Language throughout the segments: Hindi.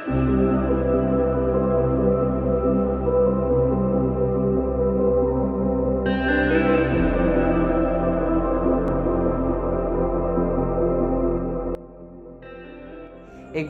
एक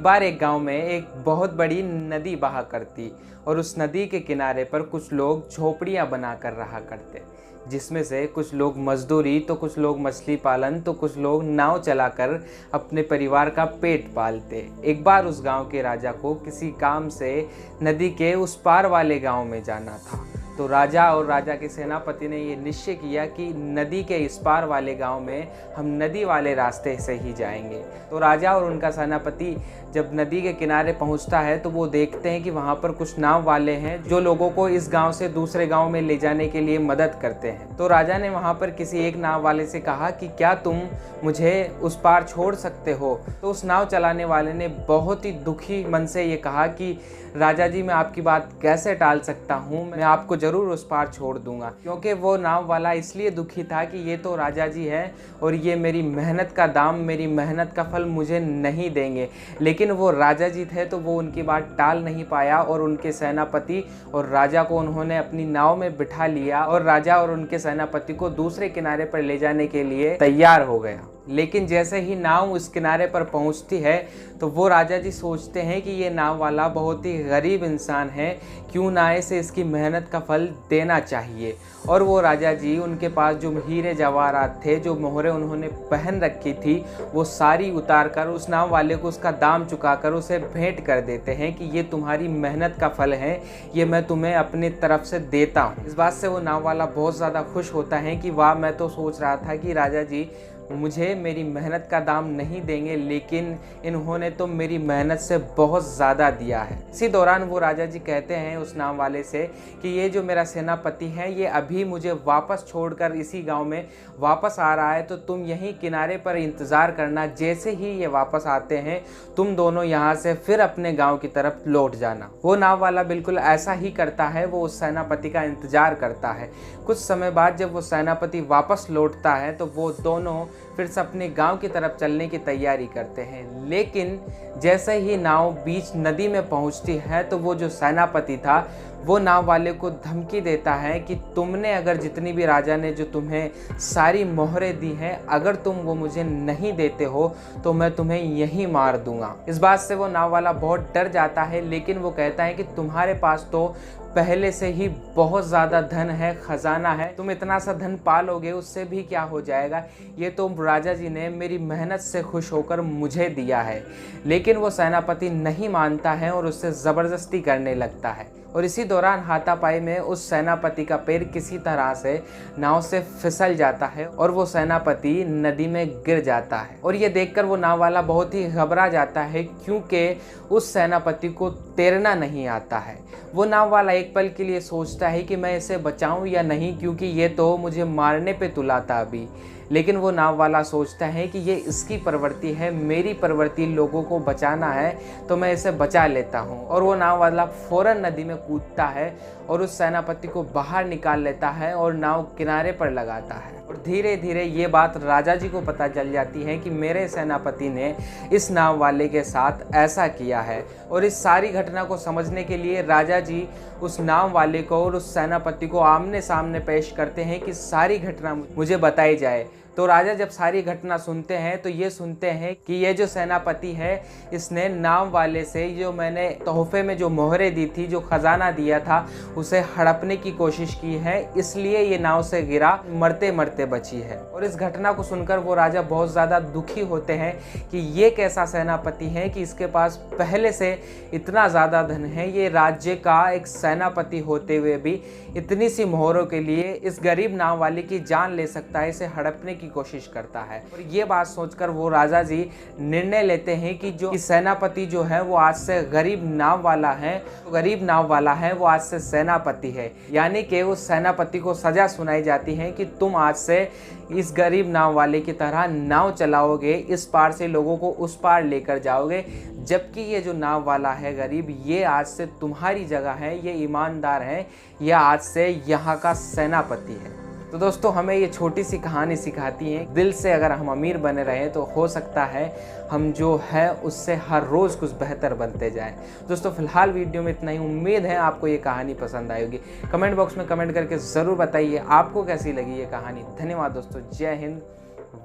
बार एक गांव में एक बहुत बड़ी नदी बहा करती और उस नदी के किनारे पर कुछ लोग झोपड़ियां बना कर रहा करते, जिसमें से कुछ लोग मजदूरी तो कुछ लोग मछली पालन तो कुछ लोग नाव चलाकर अपने परिवार का पेट पालते। एक बार उस गांव के राजा को किसी काम से नदी के उस पार वाले गांव में जाना था। तो राजा और राजा के सेनापति ने ये निश्चय किया कि नदी के इस पार वाले गांव में हम नदी वाले रास्ते से ही जाएंगे। तो राजा और उनका सेनापति जब नदी के किनारे पहुंचता है तो वो देखते हैं कि वहां पर कुछ नाव वाले हैं जो लोगों को इस गांव से दूसरे गांव में ले जाने के लिए मदद करते हैं। तो राजा ने वहां पर किसी एक नाव वाले से कहा कि क्या तुम मुझे उस पार छोड़ सकते हो। तो उस नाव चलाने वाले ने बहुत ही दुखी मन से ये कहा कि राजा जी, मैं आपकी बात कैसे टाल सकता हूँ, मैं आपको जरूर उस पार छोड़ दूंगा। क्योंकि वो नाव वाला इसलिए दुखी था कि ये तो राजा जी हैं और ये मेरी मेहनत का दाम, मेरी मेहनत का फल मुझे नहीं देंगे। लेकिन वो राजा जी थे तो वो उनकी बात टाल नहीं पाया और उनके सेनापति और राजा को उन्होंने अपनी नाव में बिठा लिया और राजा और उनके सेनापति को दूसरे किनारे पर ले जाने के लिए तैयार हो गया। लेकिन जैसे ही नाव उस किनारे पर पहुंचती है तो वो राजा जी सोचते हैं कि ये नाव वाला बहुत ही गरीब इंसान है, क्यों ना इसे इसकी मेहनत का फल देना चाहिए। और वो राजा जी उनके पास जो हीरे जवाहरात थे, जो मोहरें उन्होंने पहन रखी थी, वो सारी उतार कर उस नाव वाले को उसका दाम चुकाकर उसे भेंट कर देते हैं कि ये तुम्हारी मेहनत का फल है, ये मैं तुम्हें अपनी तरफ से देता हूँ। इस बात से वो नाव वाला बहुत ज़्यादा खुश होता है कि वाह, मैं तो सोच रहा था कि राजा जी मुझे मेरी मेहनत का दाम नहीं देंगे, लेकिन इन्होंने तो मेरी मेहनत से बहुत ज़्यादा दिया है। इसी दौरान वो राजा जी कहते हैं उस नाम वाले से कि ये जो मेरा सेनापति है ये अभी मुझे वापस छोड़कर इसी गांव में वापस आ रहा है, तो तुम यहीं किनारे पर इंतज़ार करना। जैसे ही ये वापस आते हैं तुम दोनों यहाँ से फिर अपने गाँव की तरफ लौट जाना। वो नाव वाला बिल्कुल ऐसा ही करता है, वो उस सेनापति का इंतज़ार करता है। कुछ समय बाद जब वो सेनापति वापस लौटता है तो वो दोनों फिर से अपने गांव की तरफ चलने की तैयारी करते हैं। लेकिन जैसे ही नाव बीच नदी में पहुंचती है तो वो जो सेनापति था वो नाव वाले को धमकी देता है कि तुमने अगर जितनी भी राजा ने जो तुम्हें सारी मोहरें दी हैं, अगर तुम वो मुझे नहीं देते हो तो मैं तुम्हें यहीं मार दूंगा। इस बात से वो नाव वाला बहुत डर जाता है, लेकिन वो कहता है कि तुम्हारे पास तो पहले से ही बहुत ज़्यादा धन है, खजाना है, तुम इतना सा धन पालोगे उससे भी क्या हो जाएगा, ये तो राजा जी ने मेरी मेहनत से खुश होकर मुझे दिया है। लेकिन वो सेनापति नहीं मानता है और उससे ज़बरदस्ती करने लगता है। और इसी दौरान हाथापाई में उस सेनापति का पैर किसी तरह से नाव से फिसल जाता है और वो सेनापति नदी में गिर जाता है। और ये देखकर वो नाव वाला बहुत ही घबरा जाता है, क्योंकि उस सेनापति को तैरना नहीं आता है। वो नाव वाला एक पल के लिए सोचता है कि मैं इसे बचाऊं या नहीं, क्योंकि ये तो मुझे मारने पे तुला था अभी। लेकिन वो नाव वाला सोचता है कि ये इसकी प्रवृत्ति है, मेरी प्रवृत्ति लोगों को बचाना है, तो मैं इसे बचा लेता हूँ। और वो नाव वाला फौरन नदी में कूदता है और उस सेनापति को बाहर निकाल लेता है और नाव किनारे पर लगाता है। और धीरे धीरे ये बात राजा जी को पता चल जाती है कि मेरे सेनापति ने इस नाव वाले के साथ ऐसा किया है। और इस सारी घटना को समझने के लिए राजा जी उस नाव वाले को और उस सेनापति को आमने सामने पेश करते हैं कि सारी घटना मुझे बताई जाए। तो राजा जब सारी घटना सुनते हैं तो ये सुनते हैं कि ये जो सेनापति है इसने नाव वाले से जो मैंने तोहफे में जो मोहरें दी थी, जो खजाना दिया था, उसे हड़पने की कोशिश की है, इसलिए ये नाव से गिरा, मरते मरते बची है। और इस घटना को सुनकर वो राजा बहुत ज़्यादा दुखी होते हैं कि ये कैसा सेनापति है कि इसके पास पहले से इतना ज़्यादा धन है, ये राज्य का एक सेनापति होते हुए भी इतनी सी मोहरों के लिए इस गरीब नाव वाले की जान ले सकता है, इसे हड़पने की कोशिश करता है। और ये बात सोचकर वो राजा जी निर्णय लेते हैं कि जो सेनापति जो है वो आज से गरीब नाव वाला है, तो गरीब नाव वाला है वो आज से सेनापति है। यानी कि उस सेनापति को सजा सुनाई जाती है कि तुम आज से इस गरीब नाव वाले की तरह नाव चलाओगे, इस पार से लोगों को उस पार लेकर जाओगे, जबकि ये जो नाव वाला है गरीब, ये आज से तुम्हारी जगह है, ये ईमानदार है, ये आज से यहाँ का सेनापति है। तो दोस्तों हमें ये छोटी सी कहानी सिखाती है, दिल से अगर हम अमीर बने रहें तो हो सकता है हम जो है उससे हर रोज़ कुछ बेहतर बनते जाएं। दोस्तों फिलहाल वीडियो में इतना ही। उम्मीद है आपको ये कहानी पसंद आएगी। कमेंट बॉक्स में कमेंट करके ज़रूर बताइए आपको कैसी लगी ये कहानी। धन्यवाद दोस्तों। जय हिंद,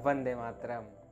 वंदे मातरम।